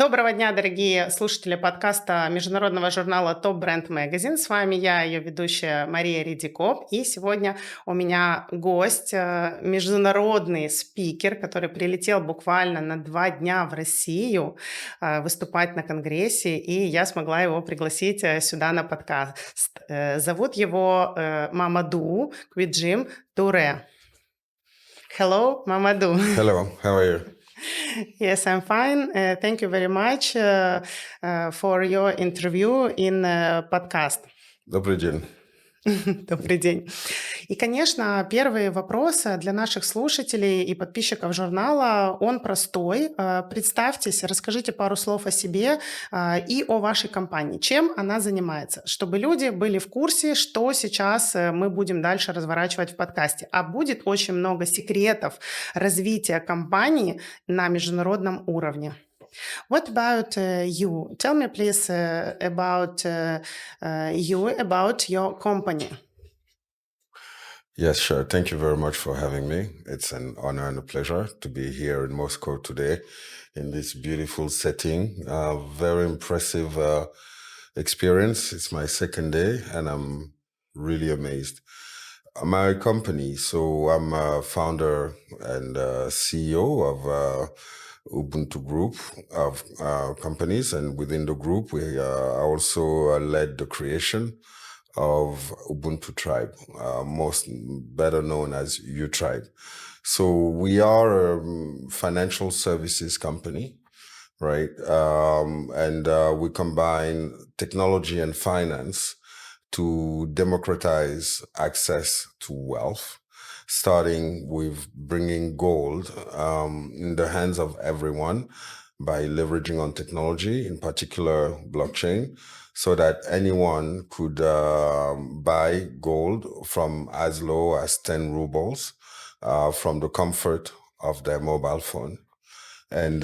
Доброго дня, дорогие слушатели подкаста международного журнала Top Brand Magazine. С вами я, ее ведущая Мария Редико. И сегодня у меня гость, международный спикер, который прилетел буквально на 2 дня в Россию выступать на конгрессе, и я смогла его пригласить сюда на подкаст. Зовут его Мамаду Квиджим Турэ. Hello, Мамаду. Hello, how are you? Yes, I'm fine. Thank you very much for your interview in podcast. Добрый день. Добрый день. И, конечно, первый вопрос для наших слушателей и подписчиков журнала, он простой. Представьтесь, расскажите пару слов о себе и о вашей компании. Чем она занимается? Чтобы люди были в курсе, что сейчас мы будем дальше разворачивать в подкасте. А будет очень много секретов развития компании на международном уровне. What about you? Tell me, please, about you, about your company. Yes, sure. Thank you very much for having me. It's an honor and a pleasure to be here in Moscow today in this beautiful setting. Very impressive experience. It's my second day and I'm really amazed. My company, so I'm a founder and CEO of Ubuntu Group of companies, and within the group, we also led the creation of Ubuntu Tribe, most better known as U Tribe. So we are a financial services company, right? And we combine technology and finance to democratize access to wealth, starting with bringing gold in the hands of everyone by leveraging on technology, in particular blockchain, so that anyone could buy gold from as low as 10 rubles from the comfort of their mobile phone. And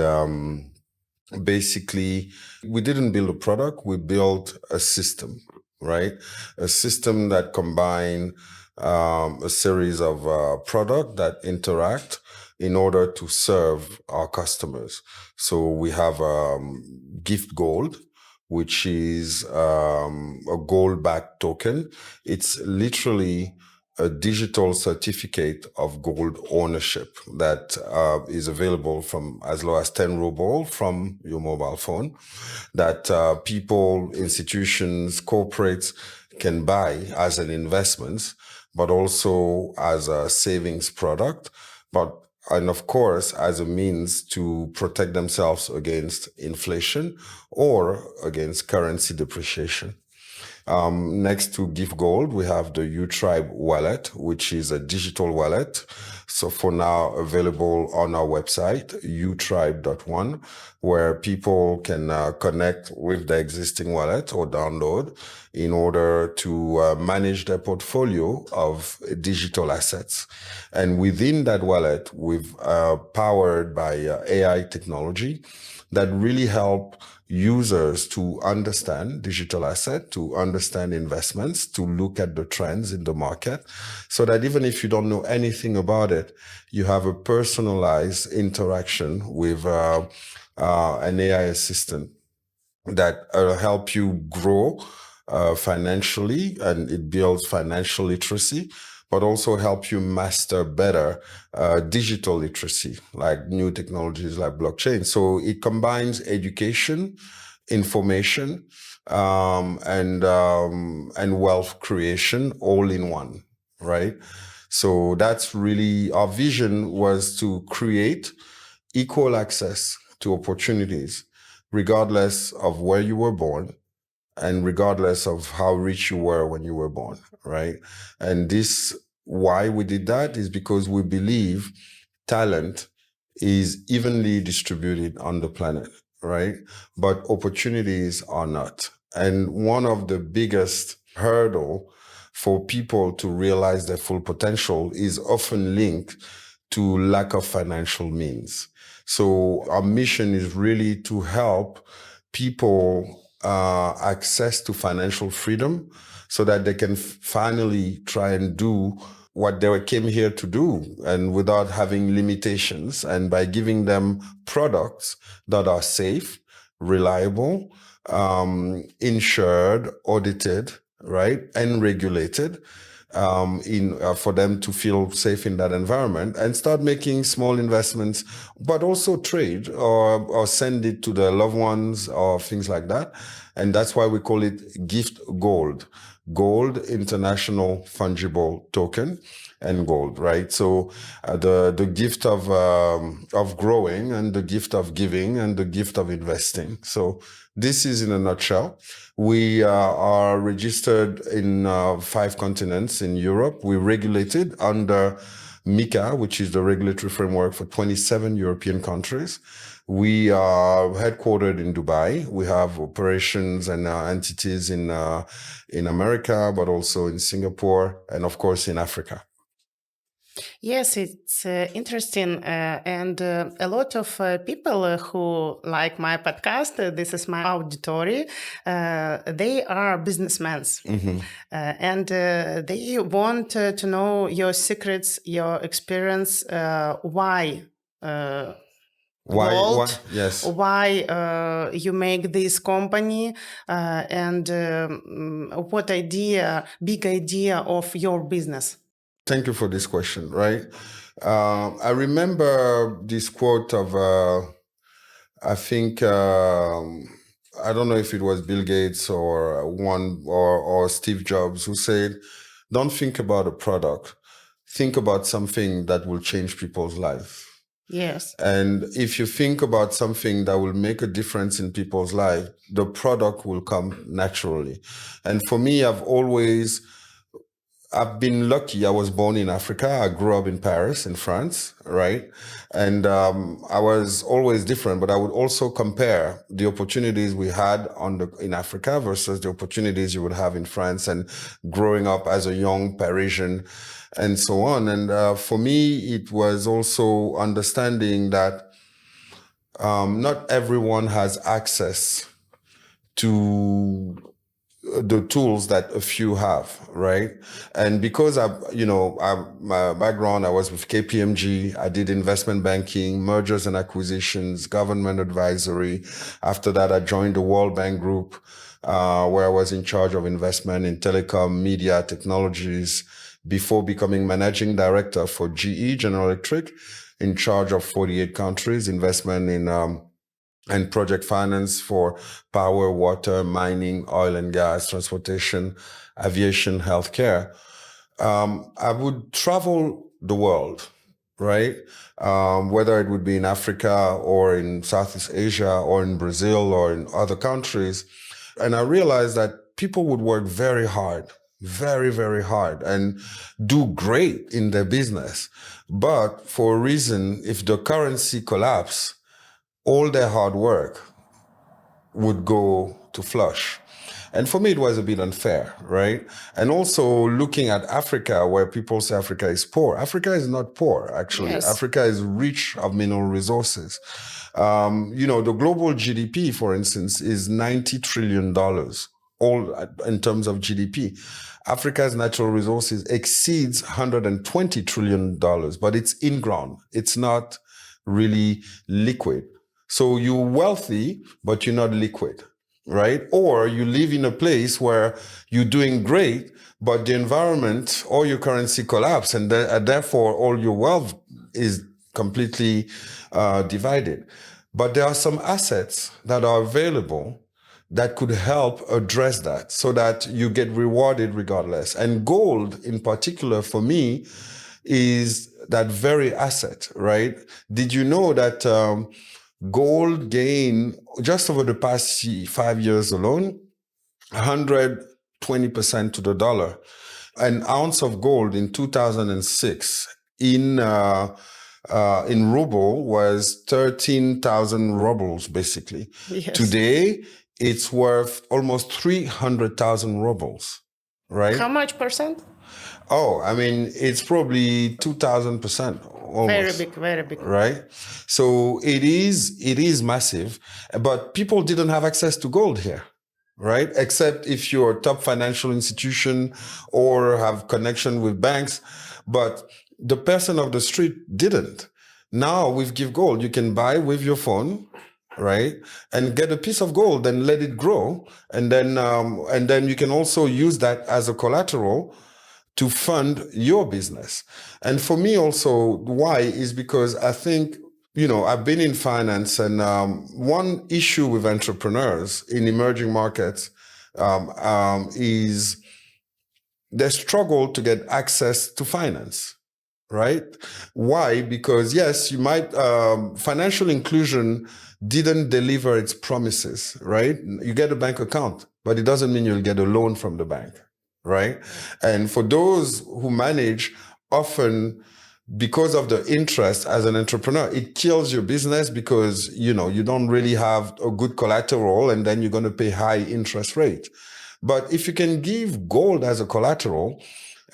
basically, we didn't build a product, we built a system, right? A system that combined a series of products that interact in order to serve our customers. So we have gift gold, which is a gold-backed token. It's literally a digital certificate of gold ownership that is available from as low as 10 ruble from your mobile phone, that people, institutions, corporates can buy as an investment, but also as a savings product, and of course, as a means to protect themselves against inflation or against currency depreciation. Next to Gift Gold, we have the U Tribe wallet, which is a digital wallet. So for now available on our website, utribe.one, where people can connect with the existing wallet or download in order to manage their portfolio of digital assets. And within that wallet, we've powered by AI technology that really help users to understand digital asset, to understand investments, to look at the trends in the market, so that even if you don't know anything about it, you have a personalized interaction with an AI assistant that help you grow financially, and it builds financial literacy, but also help you master better digital literacy, like new technologies like blockchain. So it combines education, information, and wealth creation all in one, right? So that's really our vision, was to create equal access to opportunities, regardless of where you were born, and regardless of how rich you were when you were born, right? And why we did that is because we believe talent is evenly distributed on the planet, right? But opportunities are not. And one of the biggest hurdle for people to realize their full potential is often linked to lack of financial means. So our mission is really to help people access to financial freedom so that they can finally try and do what they came here to do, and without having limitations, and by giving them products that are safe, reliable, insured, audited, right, and regulated, for them to feel safe in that environment, and start making small investments, but also trade or send it to their loved ones or things like that. And that's why we call it gift gold. Gold, international fungible token, and gold, right? So the gift of growing, and the gift of giving, and the gift of investing. So this is in a nutshell. We are registered in 5 continents in Europe. We're regulated under MiCA, which is the regulatory framework for 27 European countries. We are headquartered in Dubai. We have operations and entities in America, but also in Singapore, and of course in Africa. Yes, it's interesting. And a lot of people who like my podcast, this is my auditory, they are businessmen. And they want to know your secrets, your experience, why gold, yes, why you make this company, and what big idea of your business. Thank you for this question, right? I remember this quote of, I think, I don't know if it was Bill Gates or Steve Jobs, who said, don't think about a product, think about something that will change people's life. Yes. And if you think about something that will make a difference in people's life, the product will come naturally. And for me, I've been lucky. I was born in Africa. I grew up in Paris, in France, right? And I was always different, but I would also compare the opportunities we had in Africa versus the opportunities you would have in France, and growing up as a young Parisian and so on. And for me, it was also understanding that not everyone has access to the tools that a few have, right? And because my background, I was with KPMG, I did investment banking, mergers and acquisitions, government advisory. After that, I joined the World Bank Group, where I was in charge of investment in telecom, media, technologies, before becoming managing director for GE, General Electric, in charge of 48 countries, investment in and project finance for power, water, mining, oil and gas, transportation, aviation, healthcare. I would travel the world, right? Whether it would be in Africa or in Southeast Asia or in Brazil or in other countries. And I realized that people would work very hard, very, very hard, and do great in their business. But for a reason, if the currency collapsed, all their hard work would go to flush. And for me, it was a bit unfair, right? And also looking at Africa, where people say Africa is poor. Africa is not poor, actually. Yes. Africa is rich of mineral resources. The global GDP, for instance, is $90 trillion, all in terms of GDP. Africa's natural resources exceeds $120 trillion, but it's in-ground. It's not really liquid. So you're wealthy, but you're not liquid, right? Or you live in a place where you're doing great, but the environment or your currency collapse, and therefore all your wealth is completely divided. But there are some assets that are available that could help address that, so that you get rewarded regardless. And gold, in particular, for me, is that very asset, right? Did you know that gold gained, just over the past 5 years alone, 120% to the dollar? An ounce of gold in 2006 in ruble was 13,000 rubles, basically. Yes. Today, it's worth almost 300,000 rubles, right? How much percent? Oh, I mean, it's probably 2,000%. Almost, very big. Right? So it is massive, but people didn't have access to gold here, right? Except if you're a top financial institution or have connection with banks, but the person of the street didn't. Now with Give Gold, you can buy with your phone, right? And get a piece of gold and let it grow. And then you can also use that as a collateral to fund your business. And for me also, why is because I think, I've been in finance, and one issue with entrepreneurs in emerging markets is they struggle to get access to finance, right? Why? Because yes, you might, financial inclusion didn't deliver its promises, right? You get a bank account, but it doesn't mean you'll get a loan from the bank, right? And for those who manage, often because of the interest as an entrepreneur, it kills your business because, you don't really have a good collateral, and then you're going to pay high interest rate. But if you can give gold as a collateral,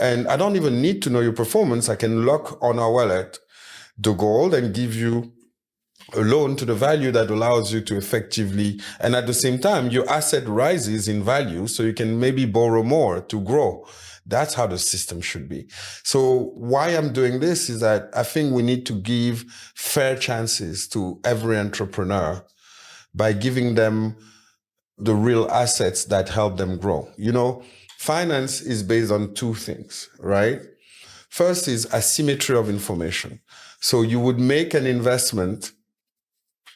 and I don't even need to know your performance, I can lock on our wallet the gold and give you a loan to the value that allows you to effectively, and at the same time, your asset rises in value, so you can maybe borrow more to grow. That's how the system should be. So why I'm doing this is that I think we need to give fair chances to every entrepreneur by giving them the real assets that help them grow. Finance is based on two things, right? First is asymmetry of information. So you would make an investment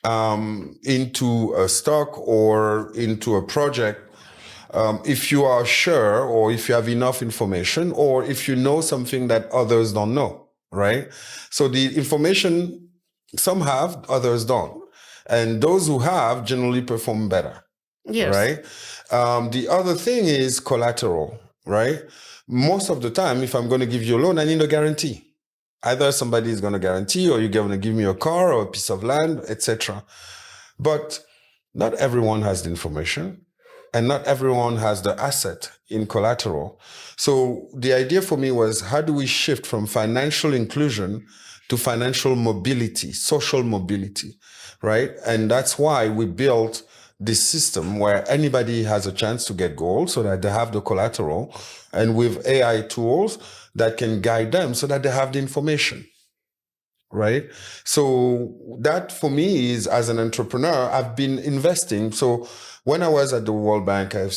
into a stock or into a project if you are sure, or if you have enough information, or if you know something that others don't know, right? So the information, some have, others don't. And those who have generally perform better. Yes. Right? The other thing is collateral, right? Most of the time, if I'm going to give you a loan, I need a guarantee. Either somebody is going to guarantee, or you're going to give me a car or a piece of land, etc. But not everyone has the information, and not everyone has the asset in collateral. So the idea for me was, how do we shift from financial inclusion to financial mobility, social mobility, right? And that's why we built this system where anybody has a chance to get gold, so that they have the collateral, and with AI tools that can guide them so that they have the information, right? So that for me is, as an entrepreneur, I've been investing. So when I was at the World Bank, over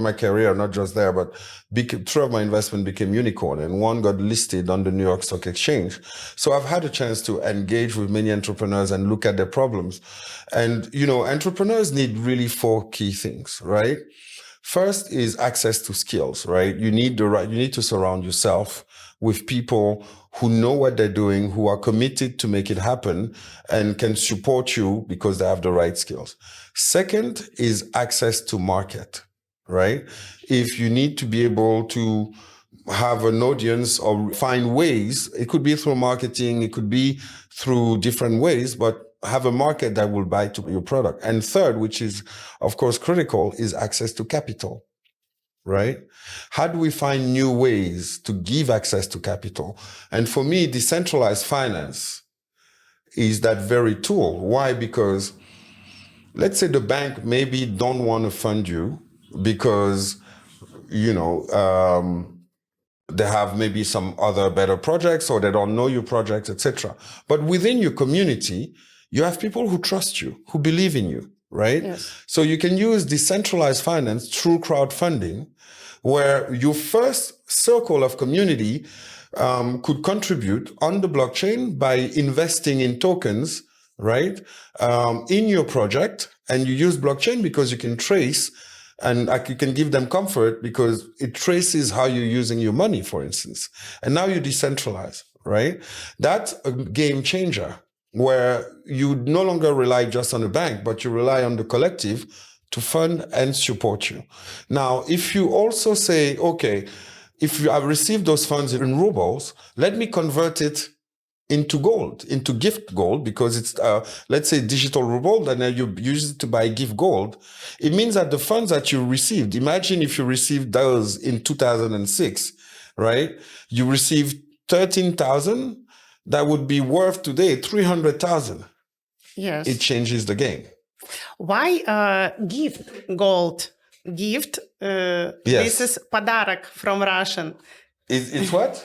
my career, not just there, but three of my investment became unicorn, and one got listed on the New York Stock Exchange. So I've had a chance to engage with many entrepreneurs and look at their problems. And, entrepreneurs need really four key things, right? First is access to skills, right? You need to surround yourself with people who know what they're doing, who are committed to make it happen, and can support you because they have the right skills. Second is access to market, right? If you need to be able to have an audience or find ways, it could be through marketing, it could be through different ways, but have a market that will buy to your product. And third, which is of course critical, is access to capital, right? How do we find new ways to give access to capital? And for me, decentralized finance is that very tool. Why? Because let's say the bank maybe don't want to fund you because, they have maybe some other better projects, or they don't know your projects, etc. But within your community, you have people who trust you, who believe in you, right? Yes. So you can use decentralized finance through crowdfunding, where your first circle of community could contribute on the blockchain by investing in tokens, right, in your project. And you use blockchain because you can trace, and you can give them comfort because it traces how you're using your money, for instance. And now you decentralize, right? That's a game changer, where you no longer rely just on the bank, but you rely on the collective to fund and support you. Now, if you also say, okay, if you have received those funds in rubles, let me convert it into gold, into gift gold, because it's, let's say, digital ruble, then you use it to buy gift gold. It means that the funds that you received, imagine if you received those in 2006, right? You received 13,000, that would be worth today 300,000. Yes. It changes the game. Why gift gold? Gift, Yes. This is подарок from Russian. It's what?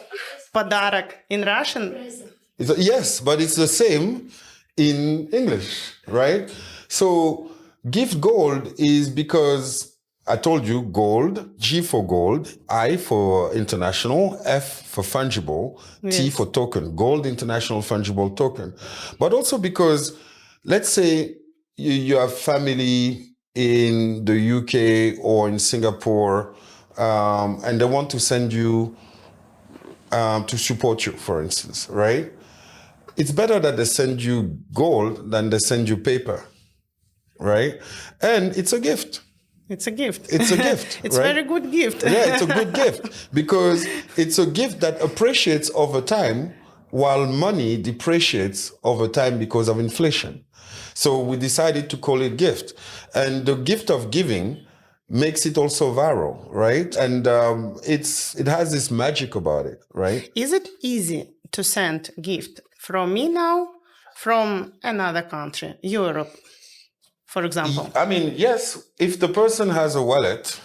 Подарок in Russian. Yes, but it's the same in English, right? So gift gold is because I told you gold, G for gold, I for international, F for fungible, T for token, gold international fungible token. But also because, let's say you have family in the UK or in Singapore, and they want to send you to support you, for instance, right? It's better that they send you gold than they send you paper, right? And it's a gift. It's a gift. It's a gift. It's right? a very good gift. Yeah, it's a good gift because it's a gift that appreciates over time while money depreciates over time because of inflation. So we decided to call it gift. And the gift of giving makes it also viral, right? And it has this magic about it, right? Is it easy to send gift from me now, from another country, Europe, for example? I mean, yes, if the person has a wallet,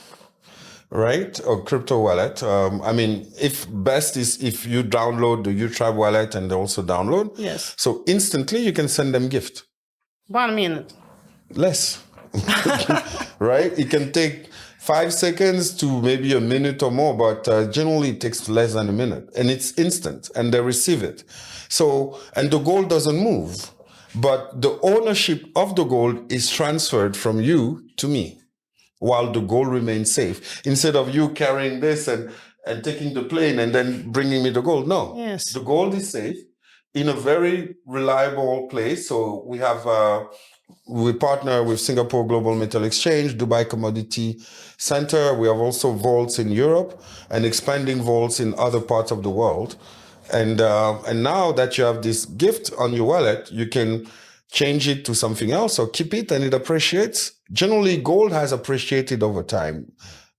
right, or crypto wallet, I mean, best is if you download the Ubuntu Tribe wallet and they also download. Yes. So instantly you can send them gift. 1 minute. Less, right? It can take 5 seconds to maybe a minute or more, but generally it takes less than a minute and it's instant and they receive it. So, and the gold doesn't move, but the ownership of the gold is transferred from you to me while the gold remains safe. Instead of you carrying this and taking the plane and then bringing me the gold. No, Yes. The gold is safe in a very reliable place. So we partner with Singapore Global Metal Exchange, Dubai Commodity Center. We have also vaults in Europe and expanding vaults in other parts of the world. And now that you have this gift on your wallet, you can change it to something else or keep it and it appreciates. Generally, gold has appreciated over time,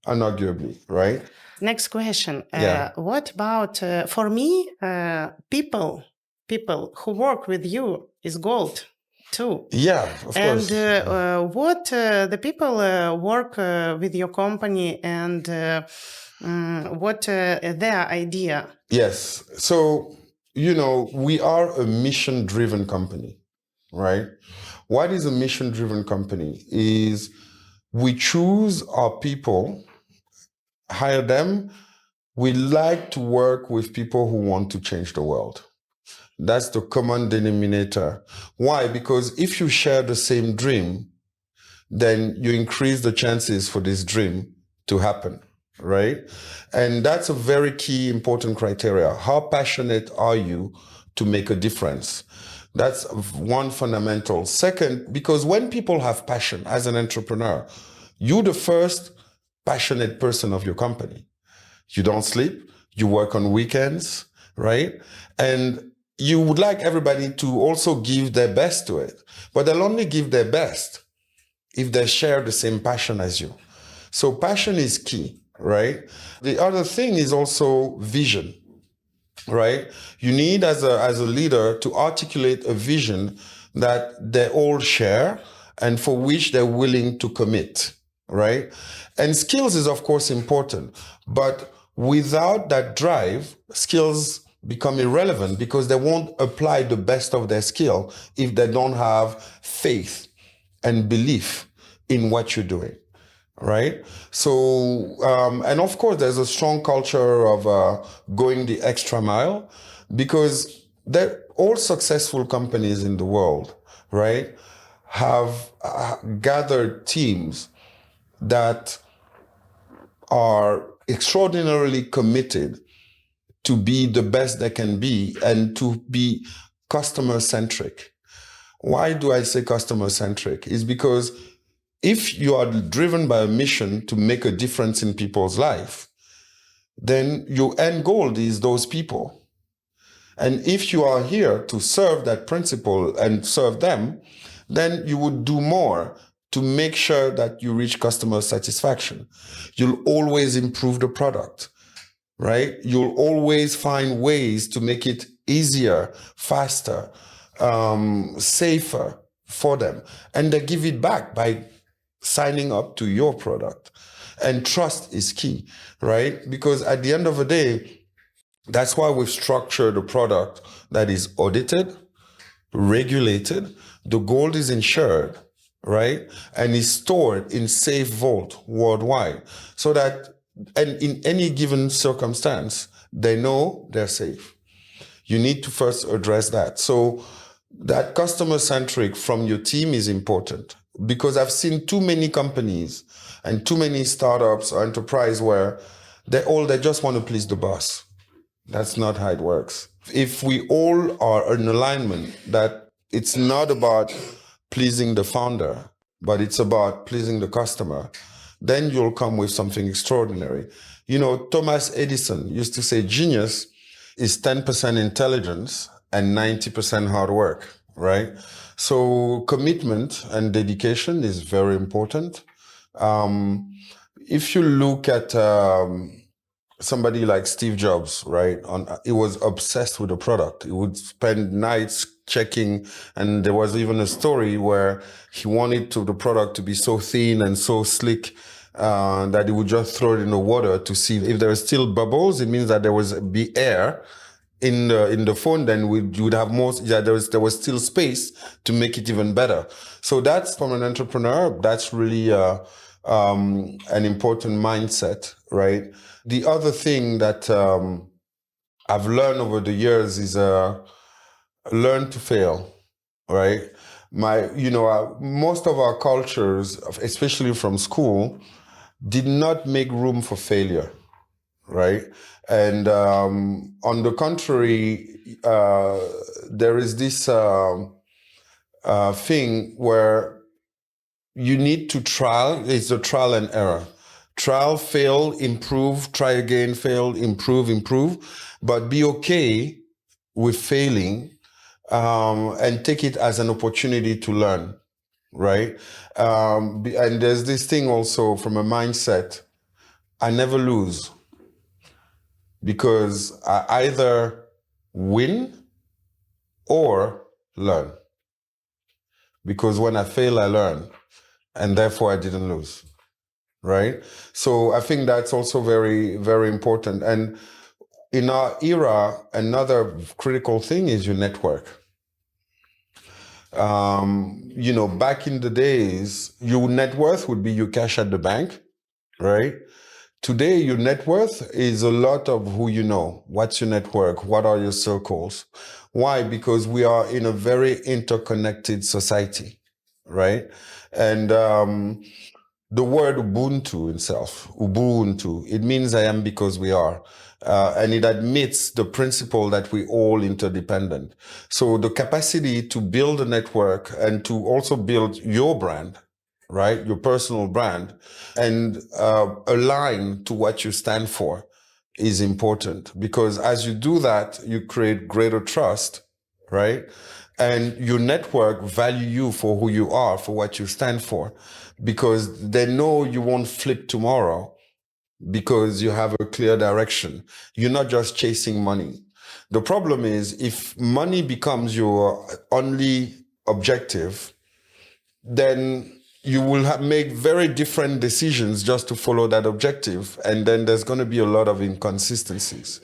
unarguably, right? Next question. Yeah. What about, for me, people who work with you is gold too. Yeah, of course. And what the people work with your company and what their idea? Yes. So, we are a mission-driven company, right? What is a mission-driven company? Is we choose our people, hire them. We like to work with people who want to change the world. That's the common denominator. Why? Because if you share the same dream, then you increase the chances for this dream to happen, right? And that's a very key important criteria. How passionate are you to make a difference? That's one fundamental. Second, because when people have passion as an entrepreneur, you're the first passionate person of your company. You don't sleep, you work on weekends, right? And you would like everybody to also give their best to it, but they'll only give their best if they share the same passion as you. So passion is key, right? The other thing is also vision, right? You need as a leader to articulate a vision that they all share and for which they're willing to commit, right? And skills is of course important, but without that drive, skills become irrelevant because they won't apply the best of their skill if they don't have faith and belief in what you're doing, right? So, and of course, there's a strong culture of going the extra mile because all successful companies in the world, right, have gathered teams that are extraordinarily committed to be the best they can be and to be customer-centric. Why do I say customer-centric? It's because if you are driven by a mission to make a difference in people's life, then your end goal is those people. And if you are here to serve that principle and serve them, then you would do more to make sure that you reach customer satisfaction. You'll always improve the product, right? You'll always find ways to make it easier, faster, safer for them. And they give it back by signing up to your product. And trust is key, right? Because at the end of the day, that's why we've structured a product that is audited, regulated, the gold is insured, right? And is stored in safe vault worldwide so that, and in any given circumstance, they know they're safe. You need to first address that. So that customer-centric from your team is important, because I've seen too many companies and too many startups or enterprise where they just want to please the boss. That's not how it works. If we all are in alignment that it's not about pleasing the founder, but it's about pleasing the customer, then you'll come with something extraordinary. Thomas Edison used to say genius is 10% intelligence and 90% hard work, right? So commitment and dedication is very important. If you look at somebody like Steve Jobs, right? He was obsessed with the product. He would spend nights checking, and there was even a story where he wanted the product to be so thin and so slick that he would just throw it in the water to see if there are still bubbles. It means that there was be air in the phone. Then you would have more. Yeah, there was still space to make it even better. So that's, from an entrepreneur, that's really an important mindset, right? The other thing that I've learned over the years is learn to fail, right? Most of our cultures, especially from school, did not make room for failure, right? And on the contrary, there is this thing where you need to trial. It's a trial and error. Trial, fail, improve, try again, fail, improve, but be okay with failing and take it as an opportunity to learn, right? And there's this thing also from a mindset, I never lose, because I either win or learn. Because when I fail, I learn, and therefore I didn't lose. Right? So I think that's also very, very important. And in our era, another critical thing is your network. Back in the days, your net worth would be your cash at the bank, right? Today, your net worth is a lot of who you know. What's your network? What are your circles? Why? Because we are in a very interconnected society, right? And the word Ubuntu itself, Ubuntu, it means I am because we are. And it admits the principle that we all interdependent. So the capacity to build a network and to also build your brand, right? Your personal brand, and align to what you stand for is important, because as you do that, you create greater trust, right? And your network value you for who you are, for what you stand for, because they know you won't flip tomorrow because you have a clear direction. You're not just chasing money. The problem is if money becomes your only objective, then you will make very different decisions just to follow that objective. And then there's going to be a lot of inconsistencies,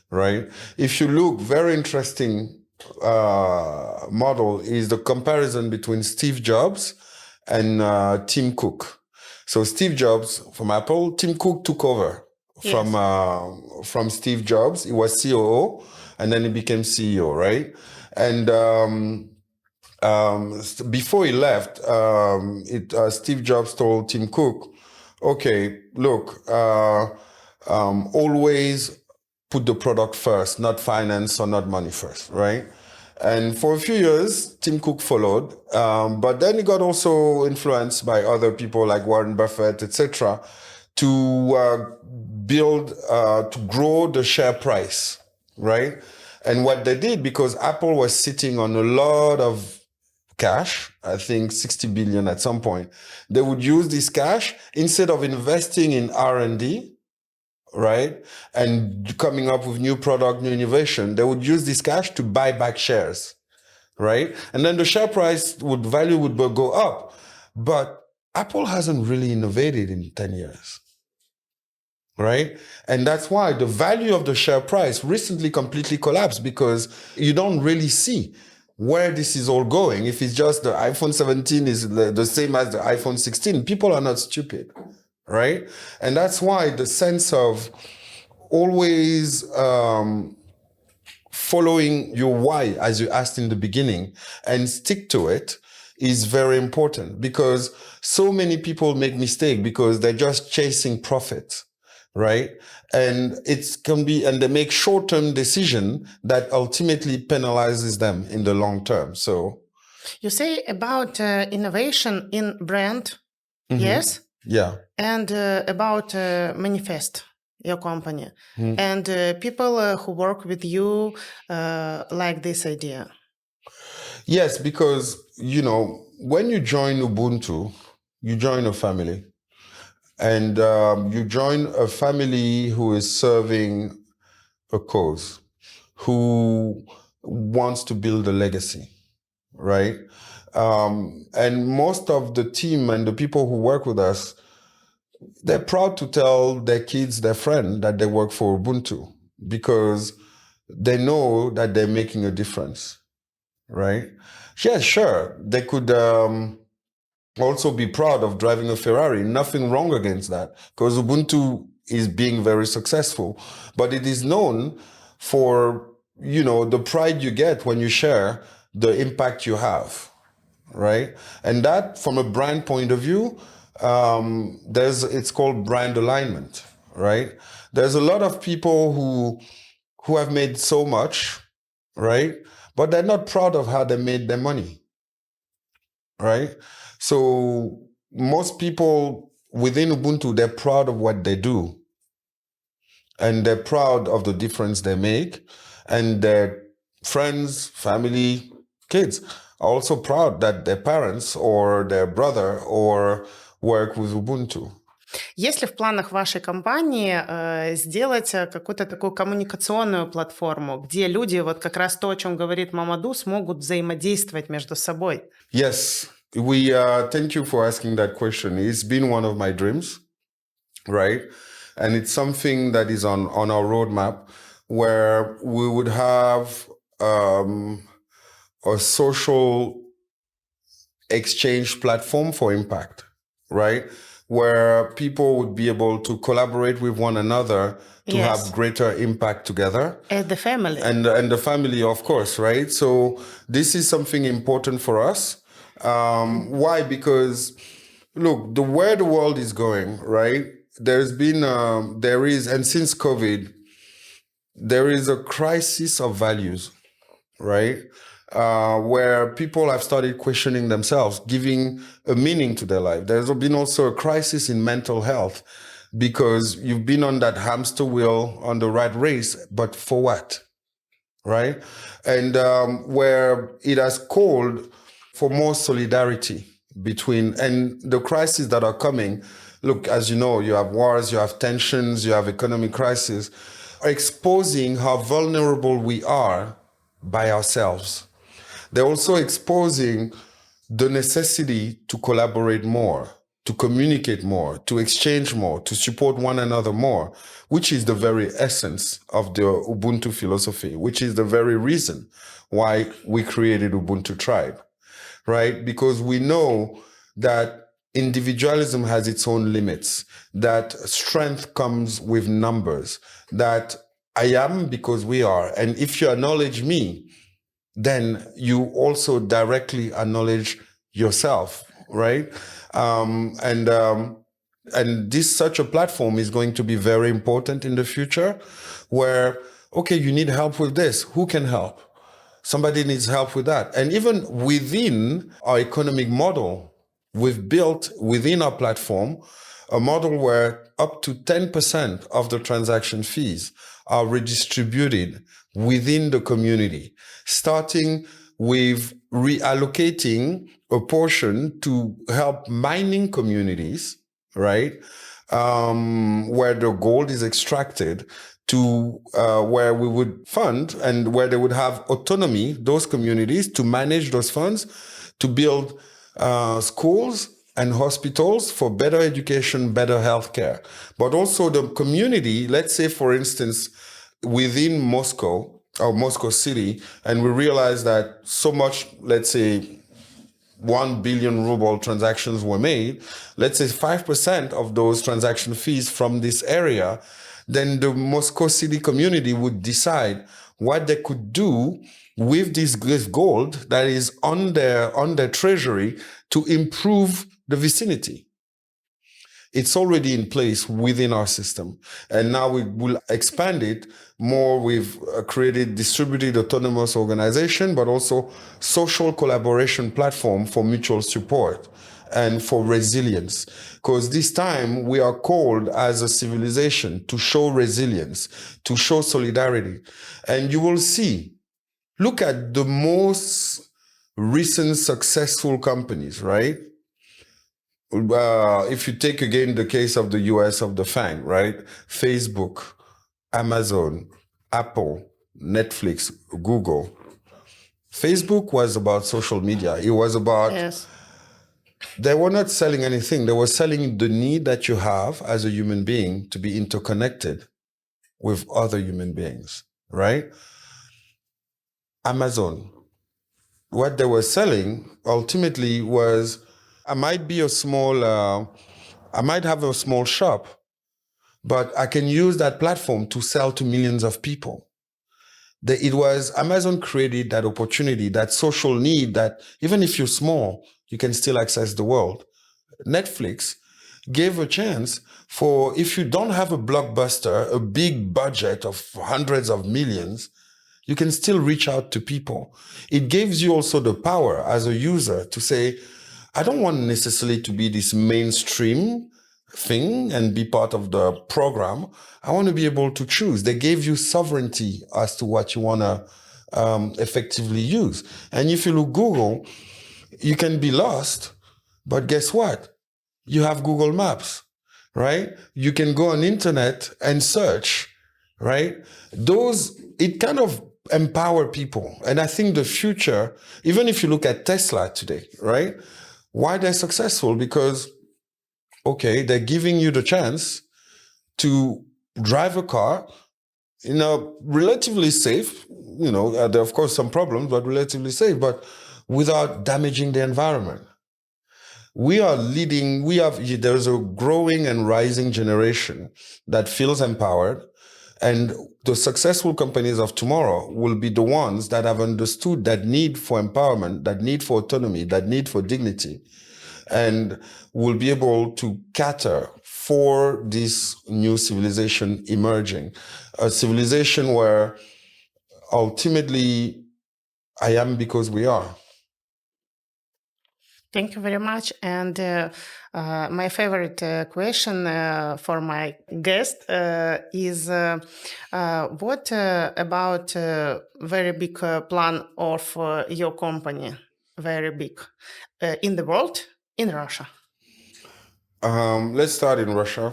right? If you look, very interesting model is the comparison between Steve Jobs and Tim Cook. So Steve Jobs from Apple, Tim Cook took over from Steve Jobs. He was COO, and then he became CEO, right? And before he left, Steve Jobs told Tim Cook, okay, look, always put the product first, not finance or not money first, right? And for a few years, Tim Cook followed, but then he got also influenced by other people like Warren Buffett, etc., to grow the share price, right? And what they did, because Apple was sitting on a lot of cash, I think 60 billion at some point, they would use this cash instead of investing in R&D, right? And coming up with new product, new innovation, they would use this cash to buy back shares, right? And then the share price value would go up. But Apple hasn't really innovated in 10 years, right? And that's why the value of the share price recently completely collapsed, because you don't really see where this is all going. If it's just the iPhone 17 is the same as the iPhone 16, people are not stupid, right? And that's why the sense of always following your why, as you asked in the beginning, and stick to it is very important, because so many people make mistakes because they're just chasing profit, right? And they make short-term decision that ultimately penalizes them in the long term. So You say about innovation in brand, yes? Yeah. And about manifest your company. And people who work with you like this idea. Yes, because, when you join Ubuntu, you join a family. And you join a family who is serving a cause, who wants to build a legacy, right? And most of the team and the people who work with us, they're proud to tell their kids, their friend, that they work for Ubuntu, because they know that they're making a difference, right? Yeah, sure. They could also be proud of driving a Ferrari. Nothing wrong against that, because Ubuntu is being very successful. But it is known for, the pride you get when you share the impact you have, right? And that, from a brand point of view, it's called brand alignment, right? There's a lot of people who have made so much, right? But they're not proud of how they made their money, right? So most people within Ubuntu, they're proud of what they do. And they're proud of the difference they make. And their friends, family, kids are also proud that their parents or their brother or work with Ubuntu. Есть ли в планах вашей компании сделать какую-то такую коммуникационную платформу, где люди, вот как раз то, о чем говорит Мамаду, смогут взаимодействовать между собой? Yes, thank you for asking that question. It's been one of my dreams, right? And it's something that is on our roadmap, where we would have a social exchange platform for impact, right? Where people would be able to collaborate with one another to have greater impact together. And the family. And the family, of course, right? So this is something important for us. Why? Because, look, where the world is going, right? And since COVID, there is a crisis of values, right? Where people have started questioning themselves, giving a meaning to their life. There's been also a crisis in mental health, because you've been on that hamster wheel, on the rat race, but for what, right? And where it has called for more solidarity and the crises that are coming. Look, as you know, you have wars, you have tensions, you have economic crisis, exposing how vulnerable we are by ourselves. They're also exposing the necessity to collaborate more, to communicate more, to exchange more, to support one another more, which is the very essence of the Ubuntu philosophy, which is the very reason why we created Ubuntu Tribe, right? Because we know that individualism has its own limits, that strength comes with numbers, that I am because we are. And if you acknowledge me, then you also directly acknowledge yourself, right? And such a platform is going to be very important in the future, where, okay, you need help with this. Who can help? Somebody needs help with that. And even within our economic model, we've built within our platform a model where up to 10% of the transaction fees are redistributed within the community, starting with reallocating a portion to help mining communities, right? Where the gold is extracted, to where we would fund and where they would have autonomy, those communities, to manage those funds, to build schools and hospitals for better education, better healthcare. But also the community, let's say, for instance, within Moscow, or Moscow City, and we realized that so much, let's say, 1 billion ruble transactions were made, let's say 5% of those transaction fees from this area, then the Moscow City community would decide what they could do with this gold that is on their treasury to improve the vicinity. It's already in place within our system. And now we will expand it more. We've created distributed autonomous organization, but also social collaboration platform for mutual support and for resilience. Because this time we are called as a civilization to show resilience, to show solidarity. And you will see, look at the most recent successful companies, right? If you take again the case of the US of the FANG, right? Facebook, Amazon, Apple, Netflix, Google. Facebook was about social media. It was about, Yes. They were not selling anything. They were selling the need that you have as a human being to be interconnected with other human beings, right? Amazon, what they were selling ultimately was, I might have a small shop, but I can use that platform to sell to millions of people. Amazon created that opportunity, that social need that even if you're small, you can still access the world. Netflix gave a chance for, if you don't have a blockbuster, a big budget of hundreds of millions, you can still reach out to people. It gives you also the power as a user to say, I don't want necessarily to be this mainstream thing and be part of the program. I want to be able to choose. They gave you sovereignty as to what you want to effectively use. And if you look Google, you can be lost, but guess what? You have Google Maps, right? You can go on internet and search, right? It kind of empower people. And I think the future, even if you look at Tesla today, right? Why they're successful? Because, okay, they're giving you the chance to drive a car, relatively safe, there are of course some problems, but relatively safe, but without damaging the environment. There's a growing and rising generation that feels empowered, and the successful companies of tomorrow will be the ones that have understood that need for empowerment, that need for autonomy, that need for dignity, and will be able to cater for this new civilization emerging. A civilization where ultimately I am because we are. Thank you very much. And my favorite question for my guest is what about very big plan of your company, very big, in the world, in Russia? Let's start in Russia.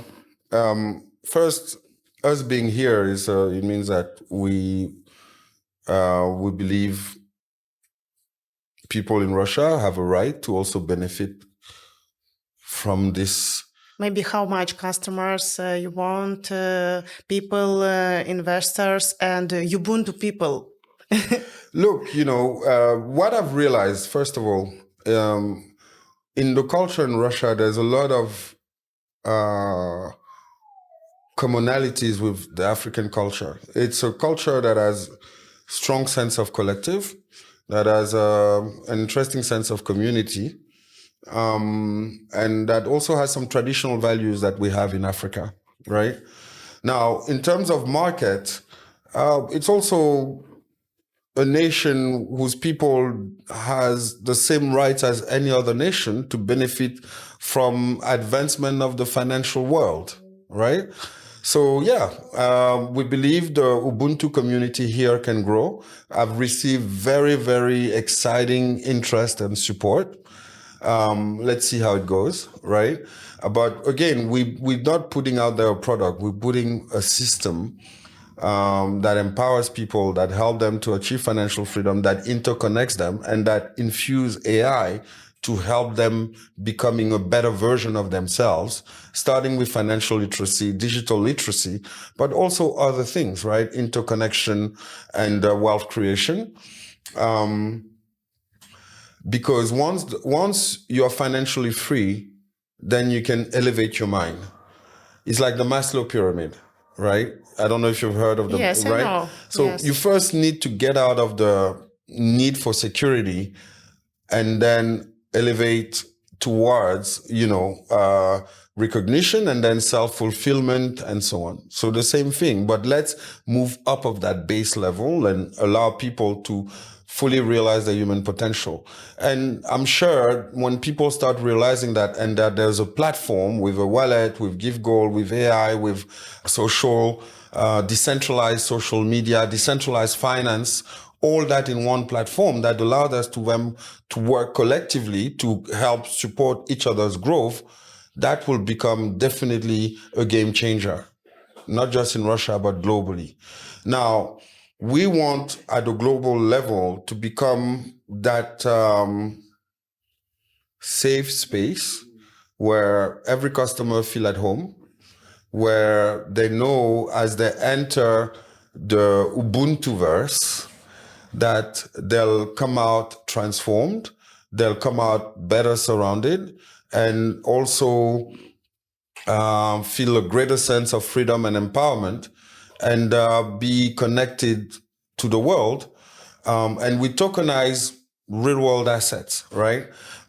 First, us being here it means that we believe people in Russia have a right to also benefit from this. Maybe how much customers you want, people, investors, and Ubuntu people? Look, what I've realized, first of all, in the culture in Russia, there's a lot of commonalities with the African culture. It's a culture that has strong sense of collective, that has an interesting sense of community, and that also has some traditional values that we have in Africa, right? Now, in terms of market, it's also a nation whose people has the same rights as any other nation to benefit from advancement of the financial world, right? So we believe the Ubuntu community here can grow. I've received very, very exciting interest and support. Let's see how it goes, right? But again, we're not putting out there a product. We're putting a system that empowers people, that help them to achieve financial freedom, that interconnects them, and that infuse AI to help them becoming a better version of themselves, starting with financial literacy, digital literacy, but also other things, right? Interconnection and wealth creation. Because once you're financially free, then you can elevate your mind. It's like the Maslow pyramid, right? I don't know if you've heard of the, Yes, right? I know. So Yes. you first need to get out of the need for security and then elevate towards, recognition and then self-fulfillment and so on. So the same thing, but let's move up of that base level and allow people to fully realize their human potential. And I'm sure when people start realizing that and that there's a platform with a wallet, with GiveGoal, with AI, with social, decentralized social media, decentralized finance, all that in one platform that allowed us to work collectively to help support each other's growth, that will become definitely a game changer, not just in Russia, but globally. Now, we want at a global level to become that safe space where every customer feel at home, where they know as they enter the Ubuntu-verse that they'll come out transformed, they'll come out better surrounded, and also feel a greater sense of freedom and empowerment, and be connected to the world. And we tokenize real world assets, right?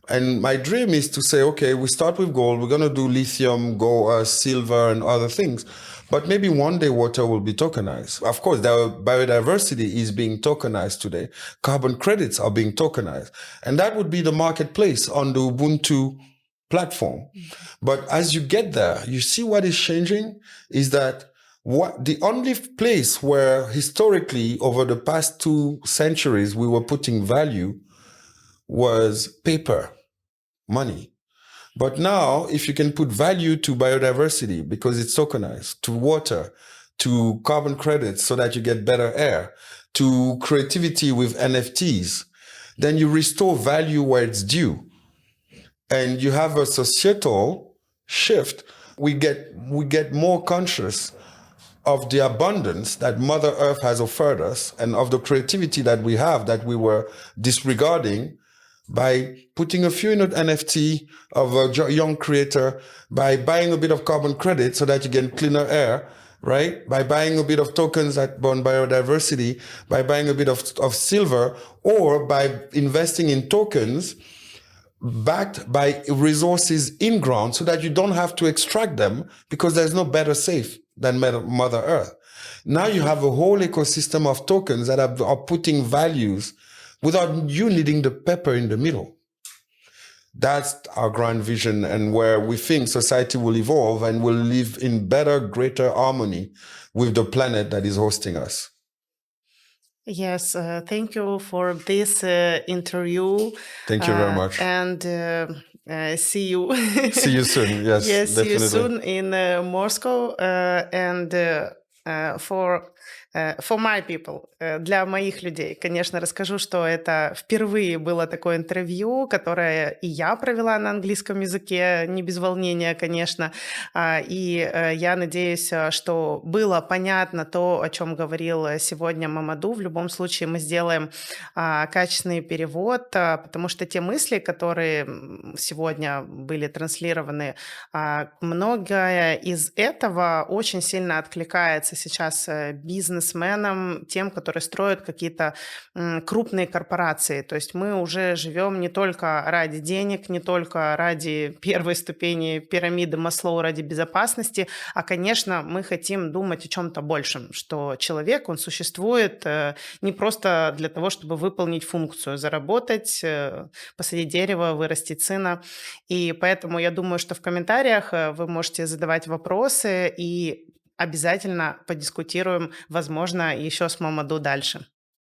And my dream is to say, okay, we start with gold, we're going to do lithium, gold, silver, and other things. But maybe one day water will be tokenized. Of course, biodiversity is being tokenized today. Carbon credits are being tokenized. And that would be the marketplace on the Ubuntu platform. But as you get there, you see what is changing is that the only place where historically over the past 2 centuries we were putting value was paper, money. But now, if you can put value to biodiversity because it's tokenized, to water, to carbon credits so that you get better air, to creativity with NFTs, then you restore value where it's due. And you have a societal shift. We get more conscious of the abundance that Mother Earth has offered us and of the creativity that we have that we were disregarding by putting a few in an NFT of a young creator, by buying a bit of carbon credit so that you get cleaner air, right? By buying a bit of tokens that burn biodiversity, by buying a bit of silver, or by investing in tokens backed by resources in ground so that you don't have to extract them because there's no better safe than Mother Earth. Now you have a whole ecosystem of tokens that are putting values without you needing the pepper in the middle. That's our grand vision and where we think society will evolve and will live in better, greater harmony with the planet that is hosting us. Yes, thank you for this interview. Thank you very much. And see you. See you soon. Yes, Yes, see you definitely. soon in Moscow. And for my people, для моих людей, конечно, расскажу, что это впервые было такое интервью, которое и я провела на английском языке, не без волнения, конечно, и я надеюсь, что было понятно то, о чем говорил сегодня Мамаду. В любом случае мы сделаем качественный перевод, потому что те мысли, которые сегодня были транслированы, многое из этого очень сильно откликается сейчас бизнесменам, тем, которые строят какие-то крупные корпорации. То есть мы уже живем не только ради денег, не только ради первой ступени пирамиды Маслоу, ради безопасности, а, конечно, мы хотим думать о чем-то большем, что человек, он существует не просто для того, чтобы выполнить функцию, заработать, посадить дерево, вырастить сына. И поэтому я думаю, что в комментариях вы можете задавать вопросы и обязательно подискутируем, возможно, еще с Мамаду дальше.